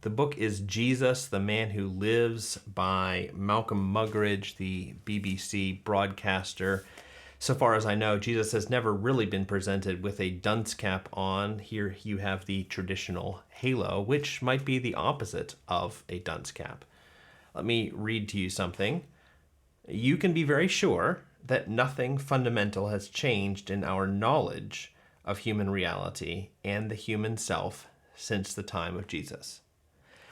The book is Jesus, the Man Who Lives by Malcolm Muggeridge, the BBC broadcaster. So far as I know, Jesus has never really been presented with a dunce cap on. Here you have the traditional halo, which might be the opposite of a dunce cap. Let me read to you something. You can be very sure that nothing fundamental has changed in our knowledge of human reality and the human self since the time of Jesus.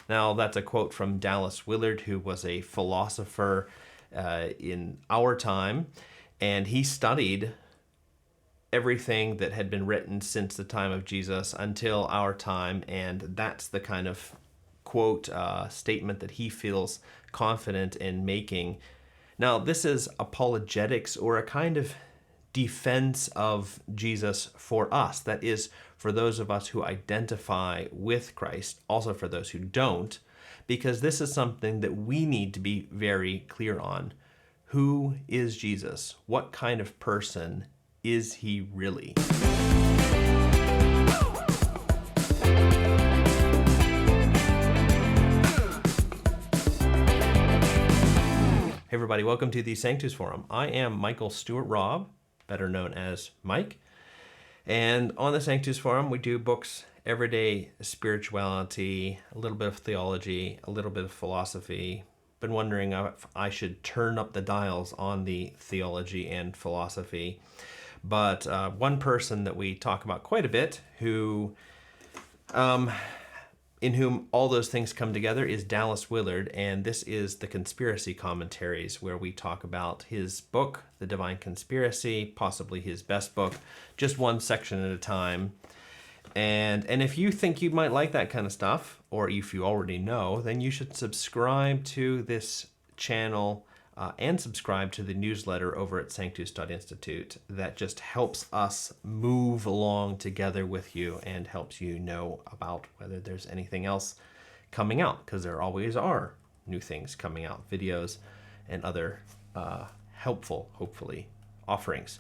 Now, that's a quote from Dallas Willard, who was a philosopher in our time, and he studied everything that had been written since the time of Jesus until our time, and that's the kind of quote statement that he feels confident in making. Now, this is apologetics, or a kind of defense of Jesus for us. That is, for those of us who identify with Christ, also for those who don't, because this is something that we need to be very clear on. Who is Jesus? What kind of person is he really? Hey everybody, welcome to the Sanctus Forum. I am Michael Stewart Robb, better known as Mike. And on the Sanctus Forum, we do books, everyday spirituality, a little bit of theology, a little bit of philosophy. Been wondering if I should turn up the dials on the theology and philosophy. But one person that we talk about quite a bit, who in whom all those things come together, is Dallas Willard, and this is the Conspiracy Commentaries, where we talk about his book, The Divine Conspiracy, possibly his best book, just one section at a time. And if you think you might like that kind of stuff, or if you already know, then you should subscribe to this channel and subscribe to the newsletter over at Sanctus Institute. That just helps us move along together with you and helps you know about whether there's anything else coming out, because there always are new things coming out, videos and other helpful, hopefully, offerings.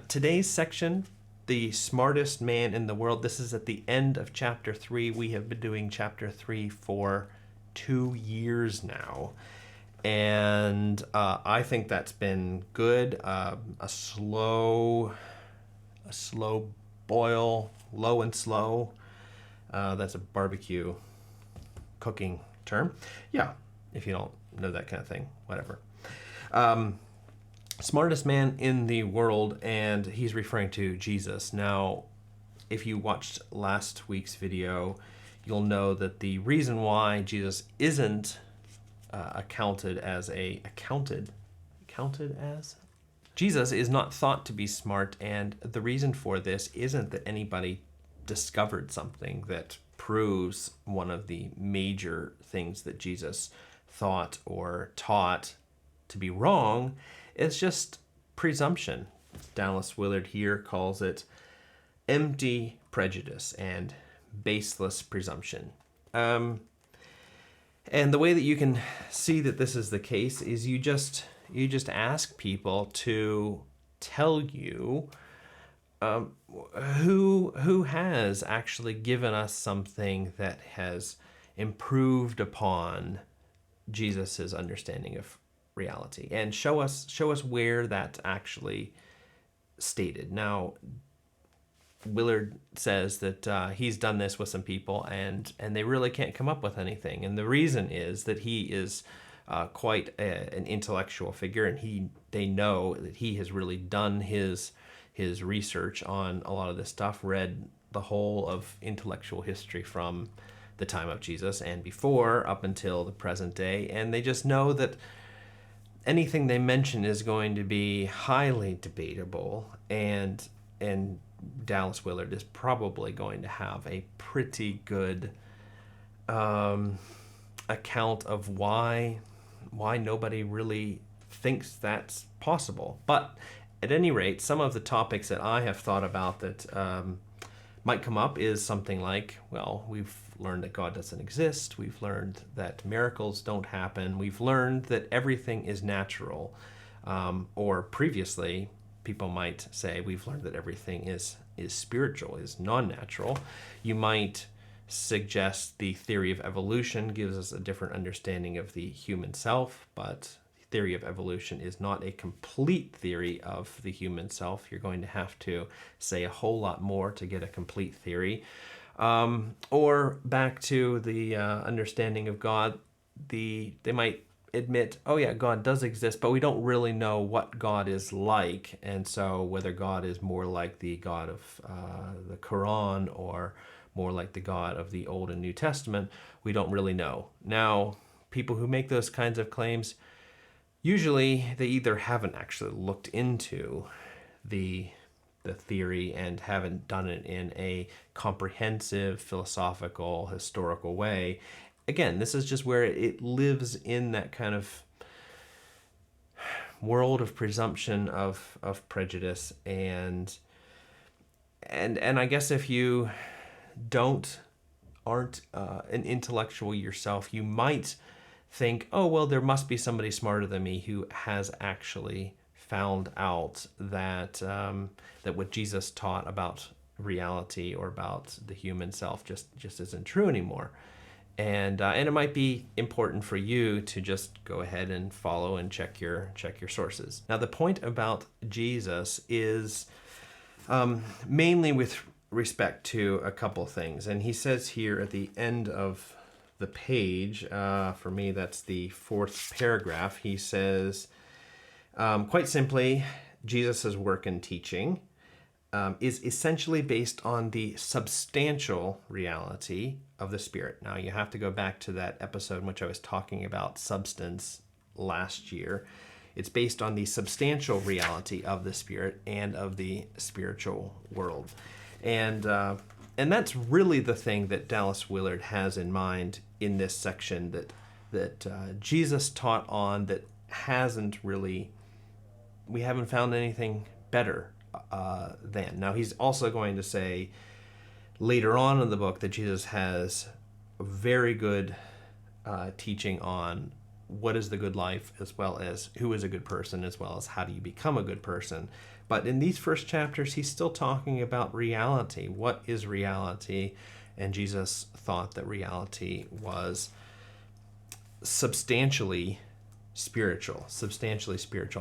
Today's section, the smartest man in the world. This is at the end of chapter 3. We have been doing chapter 3 for 2 years now. And I think that's been good. A slow boil, low and slow. That's a barbecue cooking term. Yeah, if you don't know that kind of thing, whatever. Smartest man in the world, and he's referring to Jesus. Now, if you watched last week's video, you'll know that the reason why Jesus isn't accounted as Jesus is not thought to be smart, and the reason for this isn't that anybody discovered something that proves one of the major things that Jesus thought or taught to be wrong. It's just presumption. Dallas Willard here calls it empty prejudice and baseless presumption. And the way that you can see that this is the case is you just ask people to tell you who has actually given us something that has improved upon Jesus's understanding of reality, and show us where that's actually stated. Now, Willard says that he's done this with some people, and they really can't come up with anything. And the reason is that he is quite an intellectual figure, and they know that he has really done his research on a lot of this stuff, read the whole of intellectual history from the time of Jesus and before up until the present day, and they just know that anything they mention is going to be highly debatable, and Dallas Willard is probably going to have a pretty good account of why nobody really thinks that's possible. But at any rate, some of the topics that I have thought about that might come up is something like, well, we've learned that God doesn't exist. We've learned that miracles don't happen. We've learned that everything is natural. Or previously, people might say we've learned that everything is spiritual, is non-natural. You might suggests the theory of evolution gives us a different understanding of the human self, but the theory of evolution is not a complete theory of the human self. You're going to have to say a whole lot more to get a complete theory. Or back to the understanding of God, they might admit, oh yeah, God does exist, but we don't really know what God is like. And so whether God is more like the God of the Quran or more like the God of the Old and New Testament, we don't really know. Now, people who make those kinds of claims, usually they either haven't actually looked into the theory and haven't done it in a comprehensive, philosophical, historical way. Again, this is just where it lives in that kind of world of presumption, of prejudice, and I guess if you aren't an intellectual yourself, you might think, oh well, there must be somebody smarter than me who has actually found out that that what Jesus taught about reality or about the human self just isn't true anymore. And it might be important for you to just go ahead and follow and check your sources. Now, the point about Jesus is mainly with respect to a couple things. And he says here at the end of the page, for me, that's the 4th paragraph, he says, quite simply, Jesus' work and teaching is essentially based on the substantial reality of the Spirit. Now, you have to go back to that episode in which I was talking about substance last year. It's based on the substantial reality of the Spirit and of the spiritual world. And that's really the thing that Dallas Willard has in mind in this section that Jesus taught on that we haven't found anything better than. Now, he's also going to say later on in the book that Jesus has a very good teaching on what is the good life, as well as who is a good person, as well as how do you become a good person. But in these first chapters, he's still talking about reality. What is reality? And Jesus thought that reality was substantially spiritual.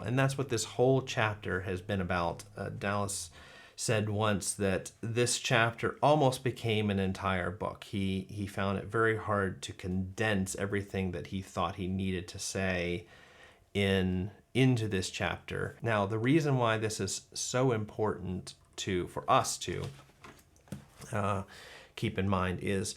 And that's what this whole chapter has been about. Dallas said once that this chapter almost became an entire book. He found it very hard to condense everything that he thought he needed to say into this chapter. Now, the reason why this is so important for us to keep in mind is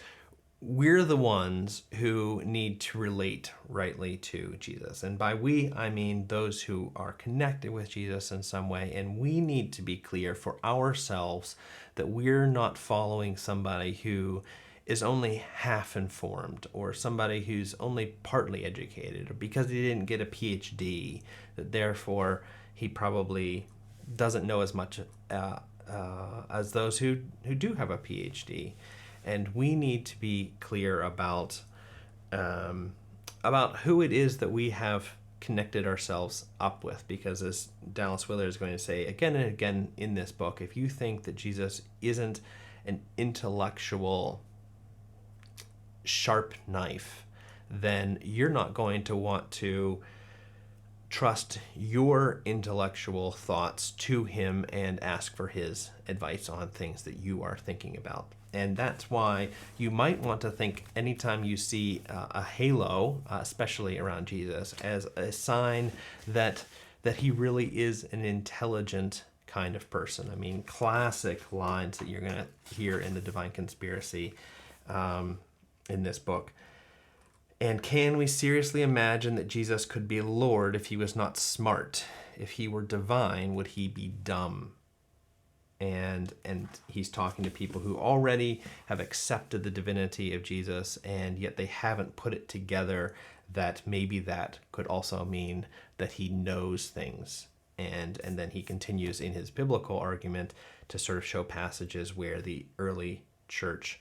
we're the ones who need to relate rightly to Jesus. And by we, I mean those who are connected with Jesus in some way. And we need to be clear for ourselves that we're not following somebody who is only half informed, or somebody who's only partly educated, or because he didn't get a PhD, that therefore he probably doesn't know as much as those who do have a PhD. And we need to be clear about who it is that we have connected ourselves up with. Because as Dallas Willard is going to say again and again in this book, if you think that Jesus isn't an intellectual sharp knife, then you're not going to want to trust your intellectual thoughts to him and ask for his advice on things that you are thinking about. And that's why you might want to think anytime you see a halo, especially around Jesus, as a sign that he really is an intelligent kind of person. I mean, classic lines that you're going to hear in the Divine Conspiracy in this book. And can we seriously imagine that Jesus could be Lord if he was not smart? If he were divine, would he be dumb? And he's talking to people who already have accepted the divinity of Jesus, and yet they haven't put it together that maybe that could also mean that he knows things. And then he continues in his biblical argument to sort of show passages where the early church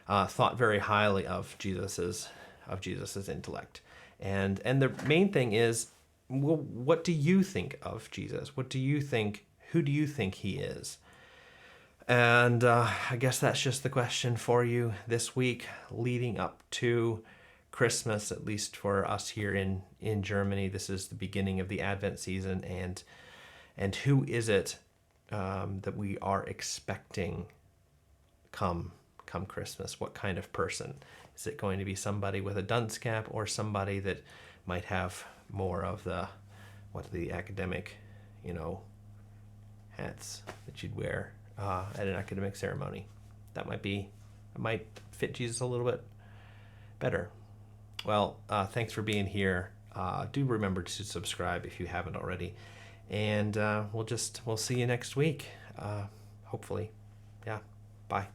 thought very highly of Jesus's intellect. And the main thing is, well, what do you think of Jesus? Who do you think he is? And I guess that's just the question for you this week, leading up to Christmas, at least for us here in Germany. This is the beginning of the Advent season, and who is it that we are expecting come Christmas? What kind of person? Is it going to be somebody with a dunce cap, or somebody that might have more of the academic, hats that you'd wear at an academic ceremony? That might fit Jesus a little bit better. Well, thanks for being here. Do remember to subscribe if you haven't already, and we'll see you next week. Hopefully, yeah. Bye.